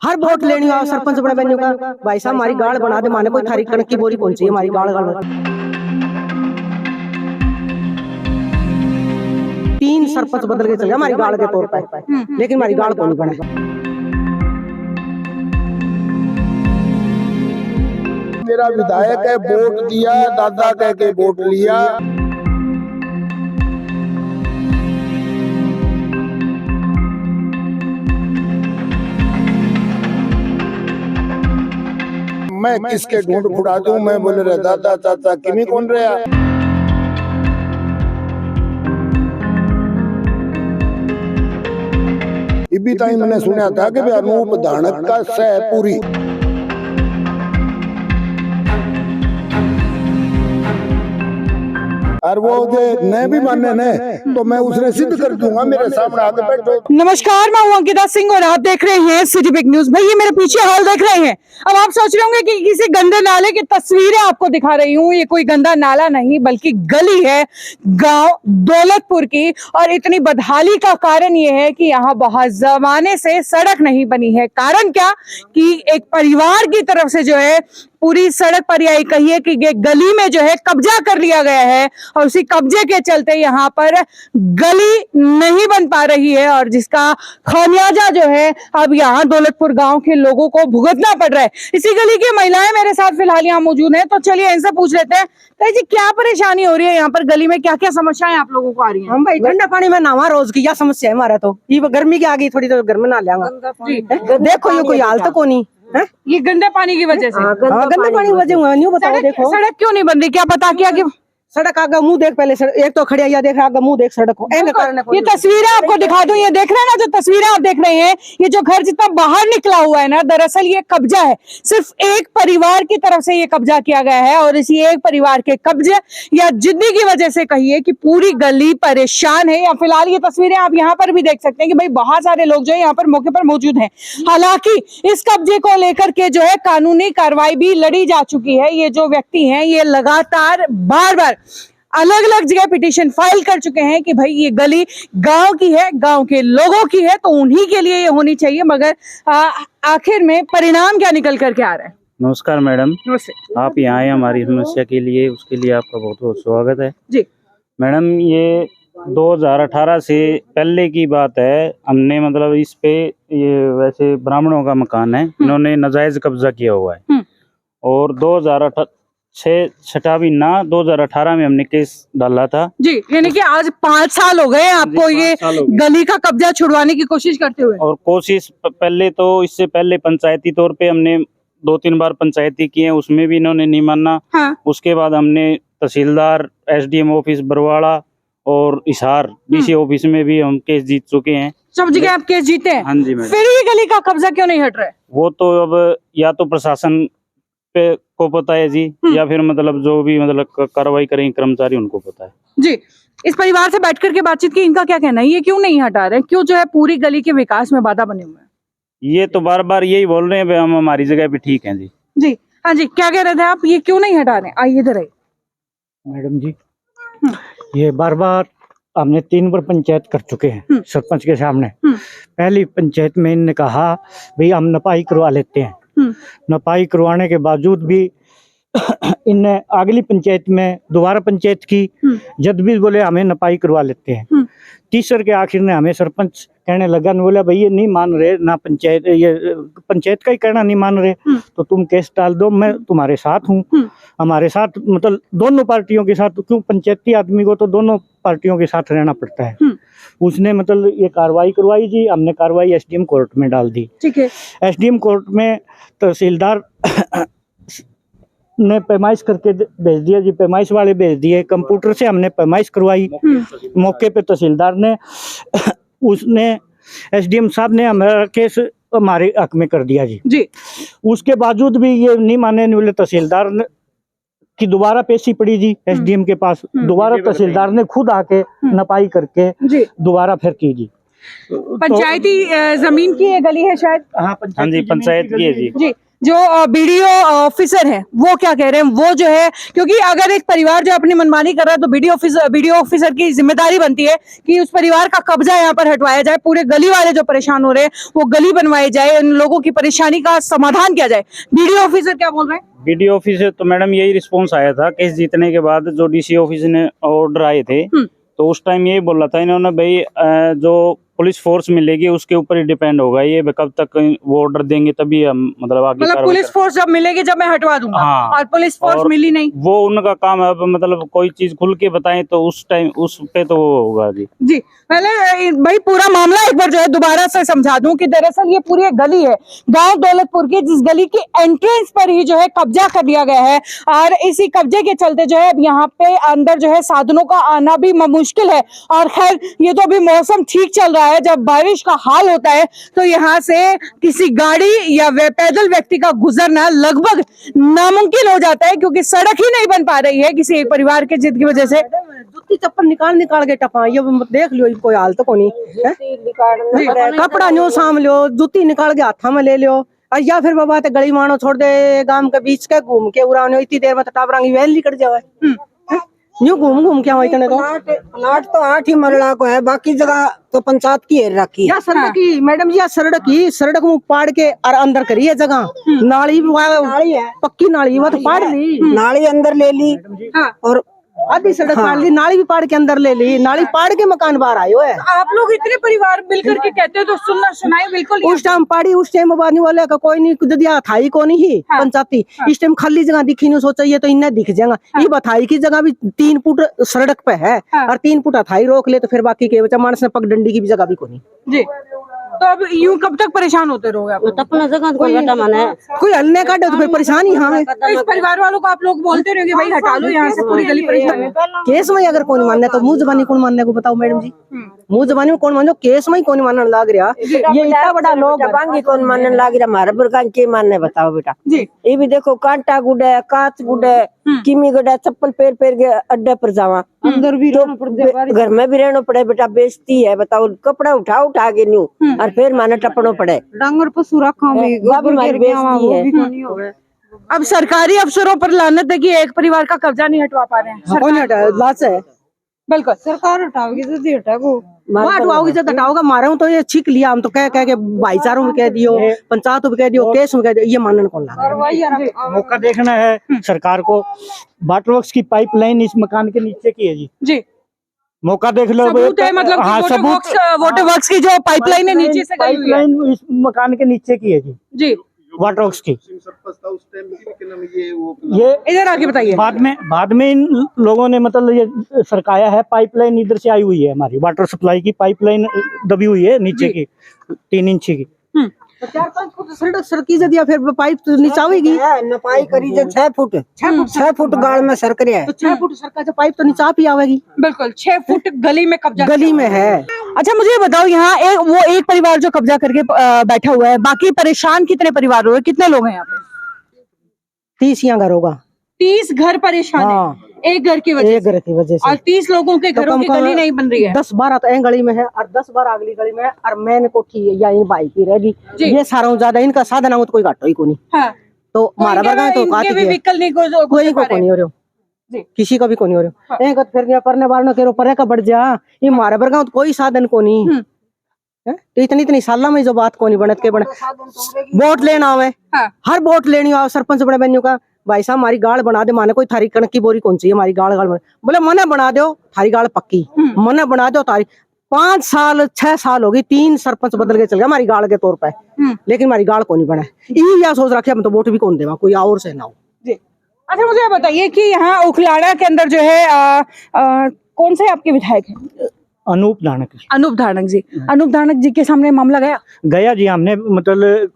हर vote लेनी आओ सरपंच बने बनने का भाई साहब हमारी गाड़ बना दे, माने कोई थारी कणक की बोरी कौन चाहिए हमारी गाड़। 3 सरपंच बदल के चले हमारी गाड़ के तौर पर, लेकिन हमारी गाड़ को नहीं बने। मेरा विधायक है, वोट दिया, दादा कह के वोट लिया। मैं किसके ढूंढ फुड़ा दूं, मैं बोले रे दादा चाचा किमी कौन रहा। इबी ताई मैंने सुना था कि अनूप धानक का सह पूरी और वो न भी माने न तो मैं उसने सिद्ध कर दूंगा, मेरे सामने आके बैठो। नमस्कार, मैं हूं अंकिता सिंह और आप देख रहे हैं सिटी बिग न्यूज। भाई ये मेरे पीछे हाल देख रहे हैं। अब आप सोच रहे होंगे कि किसी गंदे नाले की तस्वीरें आपको दिखा रही हूं। ये कोई गंदा नाला नहीं बल्कि गली है गांव दौलतपुर की। और इतनी बदहाली का कारण ये है कि यहाँ बहुत जमाने से सड़क नहीं बनी है। कारण क्या कि एक परिवार की तरफ से जो है पूरी सड़क पर यही कहिए कि ये गली में जो है कब्जा कर लिया गया है और उसी कब्जे के चलते यहाँ पर गली नहीं बन पा रही है और जिसका खामियाजा जो है अब यहाँ दौलतपुर गांव के लोगों को भुगतना पड़ रहा है। इसी गली की महिलाएं मेरे साथ फिलहाल यहाँ मौजूद हैं, तो चलिए इनसे पूछ लेते हैं जी क्या परेशानी हो रही है यहाँ पर गली में, क्या क्या समस्याएं आप लोगों को आ रही हैं? हम भाई ठंडा पानी में नहावा रोज की, क्या समस्या है हमारा। तो ये गर्मी की आ गई थोड़ी, तो घर में नहा लेंगे। देखो ये कोई हाल तो को नहीं है, ये गंदे पानी की वजह से। गंदे पानी की वजह हुआ नहीं बताओ। देखो सड़क क्यों नहीं बन रही, क्या पता क्या कि सड़क आगे मुंह देख, पहले एक तो खड़िया या देख रहा आगे मुंह देख सड़क को। ये तस्वीरें आपको दिखा दूं, ये देख रहे हैं ना, जो तस्वीरें आप देख रहे हैं, ये जो घर जितना बाहर निकला हुआ है ना, दरअसल ये कब्जा है। सिर्फ एक परिवार की तरफ से ये कब्जा किया गया है और इसी एक परिवार के कब्जे या जिद्दी की वजह से कहिए कि पूरी गली परेशान है। या फिलहाल ये तस्वीरें आप यहाँ पर भी देख सकते हैं कि भाई बहुत सारे लोग जो है यहाँ पर मौके पर मौजूद हैं। हालांकि इस कब्जे को लेकर के जो है कानूनी कार्रवाई भी लड़ी जा चुकी है। ये जो व्यक्ति हैं ये लगातार बार बार अलग अलग जगह पिटीशन फाइल कर चुके हैं कि भाई ये गली गांव की है, गांव के लोगों की है, तो उन्हीं के लिए ये होनी चाहिए। मगर आखिर में परिणाम क्या निकल करके आ रहा है? नमस्कार मैडम, आप यहाँ आए हमारी समस्या के लिए, उसके लिए आपका बहुत बहुत स्वागत है जी। मैडम ये 2018 से पहले की बात है। हमने मतलब इस पे, ये वैसे ब्राह्मणों का मकान है, इन्होंने नाजायज कब्जा किया हुआ है और 2018 में हमने केस डाला था जी। यानी कि आज 5 साल हो गए आपको ये गली का कब्जा छुड़वाने की कोशिश करते हुए। और कोशिश पहले तो इससे पहले पंचायती तौर पे हमने 2-3 बार पंचायती किए हैं, उसमें भी इन्होंने नहीं माना। हाँ। उसके बाद हमने तहसीलदार, SDM ऑफिस बरवाड़ा और हिसार DC ऑफिस में भी हम केस जीत चुके हैं। सब जगह आप केस जीते हैं? हाँ जी मैडम। फिर ये गली का कब्जा क्यों नहीं हट रहा है? वो तो अब या तो प्रशासन पे को पता है जी, या फिर मतलब जो भी मतलब कार्रवाई करेंगे कर्मचारी उनको पता है जी। इस परिवार से बैठ करके बातचीत की, इनका क्या कहना है? ये क्यों नहीं हटा रहे, क्यों जो है पूरी गली के विकास में बाधा बने हुए हैं? ये तो बार बार यही बोल रहे हैं हम हमारी जगह पे ठीक हैं जी। जी हाँ जी, क्या कह रहे थे आप, ये क्यों नहीं हटा रहे? आइए इधर आइए। मैडम जी ये बार बार हमने 3 बार पंचायत कर चुके हैं सरपंच के सामने। पहली पंचायत में इन्होंने कहा भाई हम नपाई करवा लेते हैं। नपाई करवाने के बावजूद भी इनने अगली पंचायत में दोबारा पंचायत की, जब भी बोले हमें नपाई करवा लेते हैं। तीसर के आखिर ने हमें सरपंच कहने लगा, बोला भाई ये नहीं मान रहे ना, पंचायत ये पंचायत का ही कहना नहीं मान रहे तो तुम केस डाल दो, मैं तुम्हारे साथ हूँ। हमारे साथ मतलब दोनों पार्टियों के साथ, क्यों पंचायती आदमी को तो दोनों पार्टियों के साथ रहना पड़ता है। उसने मतलब ये कार्रवाई करवाई जी, हमने कार्रवाई SDM कोर्ट में डाल दी। ठीक है। SDM कोर्ट में तहसीलदार ने पैमाइश करके भेज दिया जी, पैमाइश वाले भेज दिए। कंप्यूटर से हमने पैमाइश करवाई मौके पे तहसीलदार ने, उसने SDM साहब ने हमारा केस हमारे हक में कर दिया जी। उसके बावजूद भी ये नहीं माने वाले तहसीलदार ने कि दोबारा पेशी पड़ी जी SDM के पास। दोबारा तहसीलदार ने खुद आके नपाई करके दोबारा फिर की जी। पंचायती जमीन की ये गली है शायद? हाँ जी पंचायत की है जी। जो बीडीओ ऑफिसर है वो क्या कह रहे हैं, वो जो है, क्योंकि अगर एक परिवार जो अपनी मनमानी कर रहा है तो बीडीओ ऑफिसर की जिम्मेदारी बनती है कि उस परिवार का कब्जा यहाँ पर हटवाया जाए, पूरे गली वाले जो परेशान हो रहे हैं वो गली बनवाई जाए, उन लोगों की परेशानी का समाधान किया जाए। बीडीओ ऑफिसर क्या बोल रहे हैं? बीडीओ ऑफिस से तो मैडम यही रिस्पांस आया था केस जीतने के बाद, जो डीसी ऑफिस ने ऑर्डर आए थे तो उस टाइम यही बोला था इन्होंने, भाई जो पुलिस फोर्स मिलेगी उसके ऊपर ही डिपेंड होगा ये, कब तक वो ऑर्डर देंगे तभी हम मतलब आगे मतलब पुलिस फोर्स जब मिलेगी जब मैं हटवा दूंगा। हाँ। और पुलिस फोर्स मिली नहीं, वो उनका काम है। अब मतलब कोई चीज खुल के बताएं तो उस टाइम उस पे तो वो होगा जी। जी पहले भाई पूरा मामला एक बार जो है दोबारा से समझा दूं कि दरअसल ये पूरी एक गली है गांव दौलतपुर की, जिस गली की एंट्रेंस पर ही जो है कब्जा कर लिया गया है, और इसी कब्जे के चलते जो है अब यहाँ पे अंदर जो है साधनों का आना भी मुश्किल है। और खैर ये तो अभी मौसम ठीक चल रहा है, जब बारिश का हाल होता है तो यहाँ से किसी गाड़ी या पैदल व्यक्ति का गुजरना लगभग नामुमकिन हो जाता है, क्योंकि सड़क ही नहीं बन पा रही है किसी एक परिवार के जिद की वजह से। जूती चप्पल निकाल के टपा, ये देख लियो, कोई हाल तो कोनी है? कपड़ा न्यो साम लियो, जूती निकाल के हाथा में ले लियो, और या फिर बाबा ते गली मानो छोड़ दे, गांव के बीच के घूम के उड़ाने, इतनी देर में तो टाबरांगी वैन निकल जावे। न्यू घूम क्या इतने तो प्लाट तो 8 ही मरला को है, बाकी जगह तो पंचायत की है रखी है। या सड़क की मैडम जी, सड़क मुंह पाड़ के और अंदर करी है जगह, नाली भी नाली है, पक्की नाली वो तो पाड़ ली, नाली अंदर ले ली और आधी सड़क पाड़ ली, नाली भी पाड़ के अंदर ले ली, नाली पाड़ के मकान बाहर आयो है। आप लोग इतने परिवार मिलकर के कहते हो तो सुनाए बिल्कुल। उस टाइम पाड़ी, उस टाइम बानी वाले का कोई नहीं कुछ दिया था ही, को नहीं पंचायती। इस टाइम खाली जगह दिखी नहीं, सोचा ये तो इन्हें दिख जाएगा। ये बथाई की जगह भी 3 फुट सड़क पे है और 3 फुट अथाई रोक ले तो फिर बाकी के बचा मानस ने पगडंडी की भी जगह भी को नहीं जी। तो अब यूं कब तक परेशान होते रहोगे आप? अपना जगह कोई कोई हल नहीं काटे तो फिर परेशानी हाँ तो इस परिवार वालों को आप लोग बोलते रहोगे भाई हटा लो यहाँ से, पूरी गली परेशान है। केस में अगर कौन मानने तो मुंह जबानी कौन मानने को बताओ मैडम जी, मुंह जबानी में कौन मानो, केस में ही कौन मानने लग रहा। ये इतना बड़ा लोग बांगी कौन मानने लग रहा, हमारे बुरका के मानने बताओ बेटा जी। ये भी देखो कांटा गुडे, कांच गुडे, किमी गुडे, चप्पल पैर के अड्डे पर जावा, अंदर भी घर में भी रहना पड़े बेटा, बेइज्जती है बताओ, कपड़ा उठा के न्यू और फिर माने टपनो पड़े, डांगर पशु रखा अब सरकारी अफसरों पर लानत है कि एक परिवार का कब्जा नहीं हटवा पा रहे हैं। कौन हटा लाच है, बिल्कुल सरकार हटाओगी तो हटाओगी जब हटाओगा, मारे हूँ तो ये छीक लिया हम तो कह के भाईचारों में कह दियो, पंचायतों में कह दियो, केस में कह दियो, ये मानने कौन लगा। मौका देखना है सरकार को। वाटर वर्क्स की पाइपलाइन इस मकान के नीचे की है जी, मौका देख लो। सबूत है मतलब हाँ, सबूत वाटर वर्क्स की जो पाइपलाइन है नीचे से गई हुई है पाइपलाइन इस मकान के नीचे की है जी वाटर वर्क्स की। ये इधर आके बताइए। बाद में इन लोगों ने मतलब ये सरकाया है, पाइपलाइन इधर से आई हुई है, हमारी वाटर सप्लाई की पाइपलाइन दबी हुई है नीचे की 3 इंच की। 4-5 फुट सड़क की दिया फिर पाइप तो नीचावेगी, नपाई करी जो 6 फुट गाड़ में सरक रहा है, तो 6 फुट सड़क का पाइप तो नीचा ही आवेगी। बिल्कुल 6 फुट गली में कब्जा, गली में है। अच्छा मुझे ये बताओ, यहाँ एक परिवार जो कब्जा करके बैठा हुआ है, बाकी परेशान कितने परिवार हो, कितने लोग हैं यहाँ पे? 30 यहाँ घर होगा, 30 घर परेशान हाँ। है एक घर की वजह एक घर की वजह से, और 30 लोगों के घरों की गली नहीं बन रही है। 10-12 तो एक गली में है और 10-12 अगली गली में है, और मैंने कोठी है या इन भाई की रहेगी, ये सारा ज्यादा इनका साधन हो तो कोई घाटो ही को नहीं। हाँ। तो हमारा बरगा तो कोई भी व्हीकल नहीं कोई को नहीं हो रहा, किसी का भी को नहीं हो रहा। एक फिर परने बारने के परे का बढ़ जा, ये हमारा बरगा तो कोई साधन को नहीं। तो इतनी साल में जो बात को नहीं बनत के बने, वोट लेना आवे, हर वोट लेनी आओ सरपंच बड़े बनियों का, भाई साहब हमारी गाड़ बना दे, माने कोई थारी कणक की बोरी कौन सी है, हमारी गाड़ बोले मना बना दो, थारी गाड़ पक्की, मना बना दो तारी। 5 साल 6 साल हो गई, 3 सरपंच बदल के चल गया हमारी गाड़ के तौर पे, लेकिन हमारी गाड़ को नहीं बना। ये सोच रखा हम तो वोट भी कौन देवा, कोई और से ना हो। अच्छा मुझे बताइए कि यहाँ उखलाड़ा के अंदर जो है कौन से आपके विधायक हैं? अनूप धानक जी। अनूप धानक जी के सामने मामला गया जी, हमने मतलब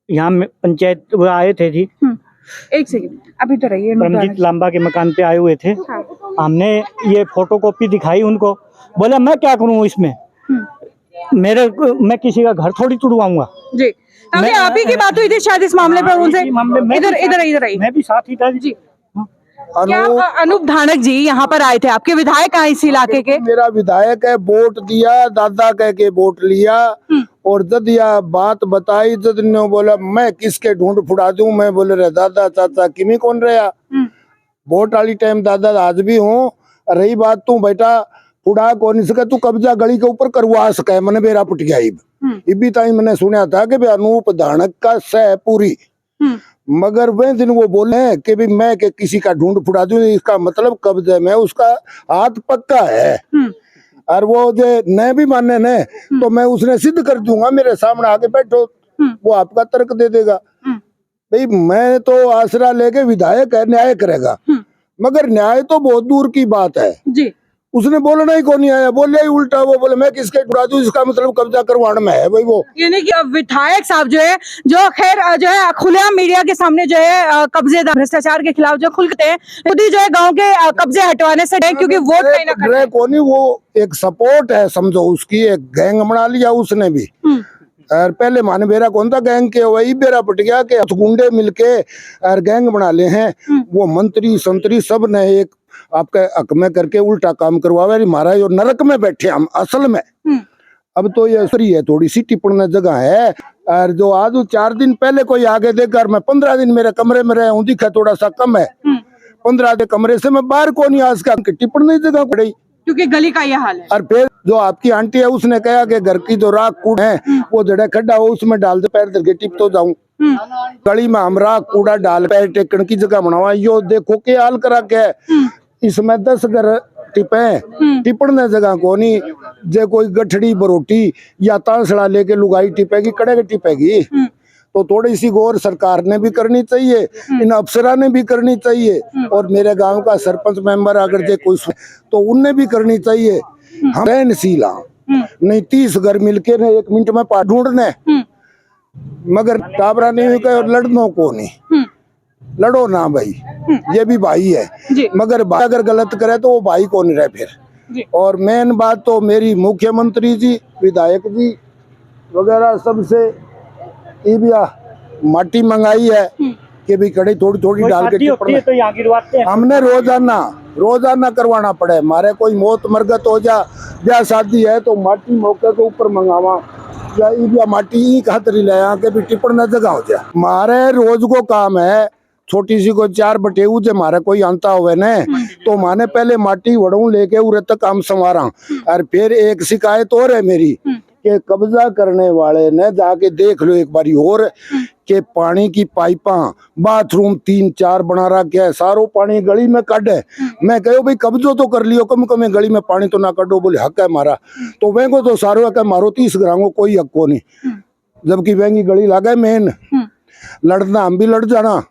यहाँ पंचायत वो आए थे जी, एक सेकंड अभी तो रहिए, परमजीत लांबा के मकान पे आए हुए थे। हमने ये फोटोकॉपी दिखाई उनको, बोला मैं क्या करूँ इसमें, मैं किसी का घर थोड़ी तुड़वाऊंगा जी। आप ही की बात हुई थी शायद इस मामले पर उनसे, इधर आइए। मैं भी साथ ही था जी। क्या अनूप धानक जी यहाँ पर आए थे? आपके विधायक हैं इस इलाके के? मेरा विधायक है, वोट दिया, दादा कह के वोट लिया, और जब यह बात बताई जब ने बोला मैं किसके ढूंढ फुड़ा दूं, मैं बोले रे दादा चाचा किमी कौन रहा। वोट वाली टाइम दादा आज भी हूँ। रही बात तू बेटा फुड़ा कौन सके, तू कब्जा गली के ऊपर करवा सके, मैंने बेरा पुट गया इबी ताई मैंने सुना था कि अनूप धानक का सह पूरी, मगर वह दिन वो बोले कि भी मैं के किसी का ढूंढ फुड़ा दूं, इसका मतलब कब्जे में उसका हाथ पक्का है। और वो जो न भी माने न तो मैं उसने सिद्ध कर दूंगा, मेरे सामने आके बैठो, वो आपका तर्क दे देगा। भाई मैं तो आसरा लेके विधायक है, न्याय करेगा, मगर न्याय तो बहुत दूर की बात है जी। उसने बोलना ही कौन नहीं आया, बोले ही उल्टा, वो बोले मैं किसके उड़ा दूं, इसका मतलब कब्जा करवाने में है भाई। वो यानी कि विधायक साहब जो है, जो खैर जो है खुलेआम मीडिया के सामने जो है कब्जेदार भ्रष्टाचार के खिलाफ जो खुलते हैं, खुद ही जो है गांव के कब्जे हटवाने से डरे, क्योंकि वोट कहीं ना डरे कौन नहीं, वो एक सपोर्ट है समझो उसकी, एक गैंग बना लिया उसने भी। और पहले माने बेरा कौन था गैंग के, वही बेरा पट गया कि गुंडे मिलके और गैंग बना ले हैं। वो मंत्री संतरी सब ने एक आपके हक में करके उल्टा काम करवावे, महाराज और नरक में बैठे हम असल में। अब तो ये सही है, थोड़ी सी टिप्पणी जगह है। और जो आज 4 दिन पहले कोई आगे देखकर, मैं 15 दिन मेरे कमरे में रहा हूँ, दिखा थोड़ा सा कम है। 15 दिन कमरे से मैं बाहर को नहीं आज का टिप्पणी जगह पड़ी, क्योंकि गली का यह हाल है। और फिर जो आपकी आंटी है उसने कहा कि घर की जो राख कूड़ा है वो जड़ा खड्डा हो उसमें डाल दे, पैर धर टिप तो जाऊं। गली में हम राख कूड़ा डाल पैर टेकन की जगह बनावा, यो देखो के हाल करा के इसमें 10 घर टिपे, टिपने जगह को नहीं। जे कोई गठड़ी बरोटी या तांसड़ा लेके लुगाई टिपेगी, कड़े टिपेगी। तो थोड़ी सी गौर सरकार ने भी करनी चाहिए, इन अफसरा ने भी करनी चाहिए, और मेरे गांव का सरपंच मेंबर अगर जे कोई तो उनने भी करनी चाहिए। हम सहनशील नहीं, 30 घर मिलके ने 1 मिनट में पा ढूंढने, मगर टाबरा नहीं हुई और लड़नों को नहीं, लड़ो ना भाई, ये भी भाई है, मगर भाई अगर गलत करे तो वो भाई को नहीं रहे फिर। और मेन बात तो मेरी मुख्यमंत्री जी, विधायक जी वगैरह सबसे माटी मंगाई है कि भी कड़ी थोड़ी थोड़ी डाल के तो यहाँ गिरवाते हैं। हमने रोजाना करवाना पड़े, मारे कोई मौत मरगत हो जा, ब्याह शादी है तो माटी मौके के ऊपर मंगावा, या माटी खातरी ले के भी टिप्पण जगह हो जाए। मारे रोज को काम है, छोटी सी को 4 बटेऊ जे मारे कोई आंता हुए ने तो माने पहले माटी वड़ू लेके उरे तक काम संवारा। और फिर एक शिकायत और है मेरी कि कब्जा करने वाले ने जाके देख लो एक बारी और कि पानी की पाइपा बाथरूम 3-4 बना रखा है, सारो पानी गली में काटे। मैं कहो भाई कब्जो तो कर लियो, कम कम गली में पानी तो ना काटो, बोले हक है मारा, तो वे को तो सारो हक है मारो, 30 ग्रामों कोई हक को नहीं, जबकि वेंगी गली लागे मेन। लड़ना हम भी लड़ जाना,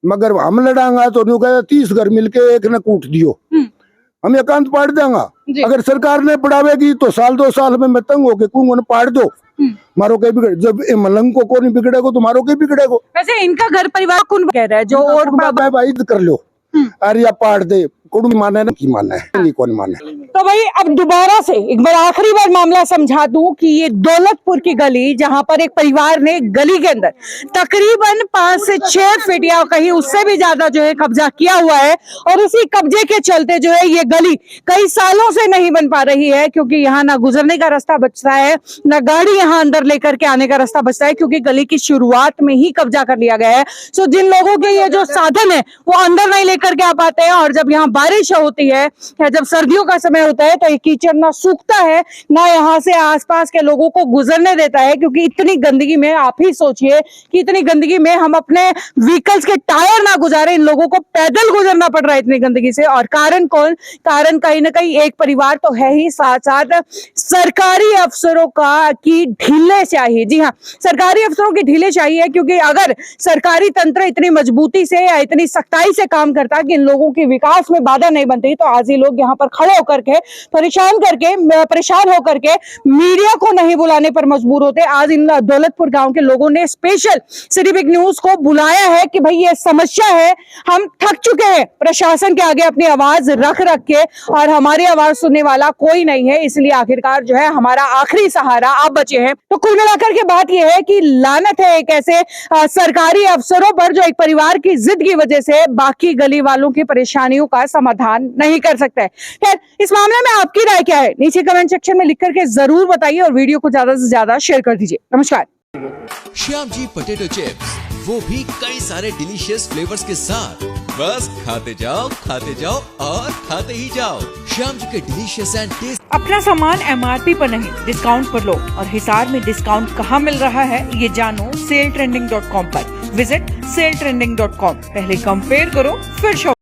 मगर हम लड़ांगा तो न्यू कहते 30 घर मिलके एक ने कूट दियो, हम एकांत पाड़ देंगा। अगर सरकार ने पढ़ावेगी तो 1-2 साल में मैं तंग होके कहूंगा ना पाड़ दो, मारो के बिगड़, जब मलंग को नहीं बिगड़ेगो तो मारो के बिगड़ेगो। वैसे इनका घर परिवार कौन कह रहा है जो और भाई कर लो, अरे या पाड़ दे, कुछ माने ना की माने है, कौन माने। तो भाई अब दोबारा से एक बार आखिरी बार मामला समझा दूं कि ये दौलतपुर की गली, जहां पर एक परिवार ने गली के अंदर तकरीबन 5 से 6 फीट या कहीं उससे भी ज्यादा जो है कब्जा किया हुआ है, और उसी कब्जे के चलते जो है ये गली कई सालों से नहीं बन पा रही है, क्योंकि यहाँ ना गुजरने का रास्ता बचता है, ना गाड़ी यहाँ अंदर लेकर के आने का रास्ता बचता है, क्योंकि गली की शुरुआत में ही कब्जा कर लिया गया है। सो जिन लोगों के ये जो साधन है वो अंदर नहीं लेकर के आ पाते हैं, और जब यहाँ बारिश होती है या जब सर्दियों का समय होता है तो ये कीचड़ ना सूखता है, ना यहाँ से आसपास के लोगों को गुजरने देता है, क्योंकि इतनी गंदगी में आप ही सोचिए कि इतनी गंदगी में हम अपने व्हीकल्स के टायर ना गुजारे, इन लोगों को पैदल गुजरना पड़ रहा है इतनी गंदगी से। और कारण कौन? कारण कहीं ना कहीं एक परिवार तो है ही, साथ साथ सरकारी अफसरों का की ढीले चाहिए। जी हाँ, सरकारी अफसरों की ढीले चाहिए, क्योंकि अगर सरकारी तंत्र इतनी मजबूती से या इतनी सख्ताई से काम करता कि इन लोगों के विकास में बाधा नहीं बनती, तो आज ये लोग यहाँ पर खड़े होकर के परेशान होकर के मीडिया को नहीं बुलाने पर मजबूर होते। आज इन दौलतपुर गांव के लोगों ने स्पेशल सिटी बिग न्यूज को बुलाया है कि भाई ये समस्या है, हम थक चुके हैं प्रशासन के आगे अपनी आवाज रख के, और हमारी आवाज सुनने वाला कोई नहीं है, इसलिए आखिरकार जो है हमारा आखिरी सहारा आप बचे हैं। तो कुल मिलाकर के बात यह है कि लानत है एक ऐसे सरकारी अफसरों पर जो एक परिवार की जिद की वजह से बाकी गली वालों की परेशानियों का समाधान नहीं कर सकता है। खैर, इस मामले में आपकी राय क्या है, नीचे कमेंट सेक्शन में लिख करके जरूर बताइए और वीडियो को ज्यादा से ज्यादा शेयर कर दीजिए। नमस्कार। श्याम जी पोटैटो चिप्स, वो भी कई सारे डिलीशियस फ्लेवर्स के साथ। बस खाते जाओ और खाते ही जाओ। श्याम जी के डिलीशियस एंड टेस्ट। अपना सामान MRP पर नहीं, डिस्काउंट पर लो। और हिसार में डिस्काउंट कहाँ मिल रहा है ये जानो saletrending.com पर। Visit saletrending.com। पहले कंपेयर करो फिर शॉप।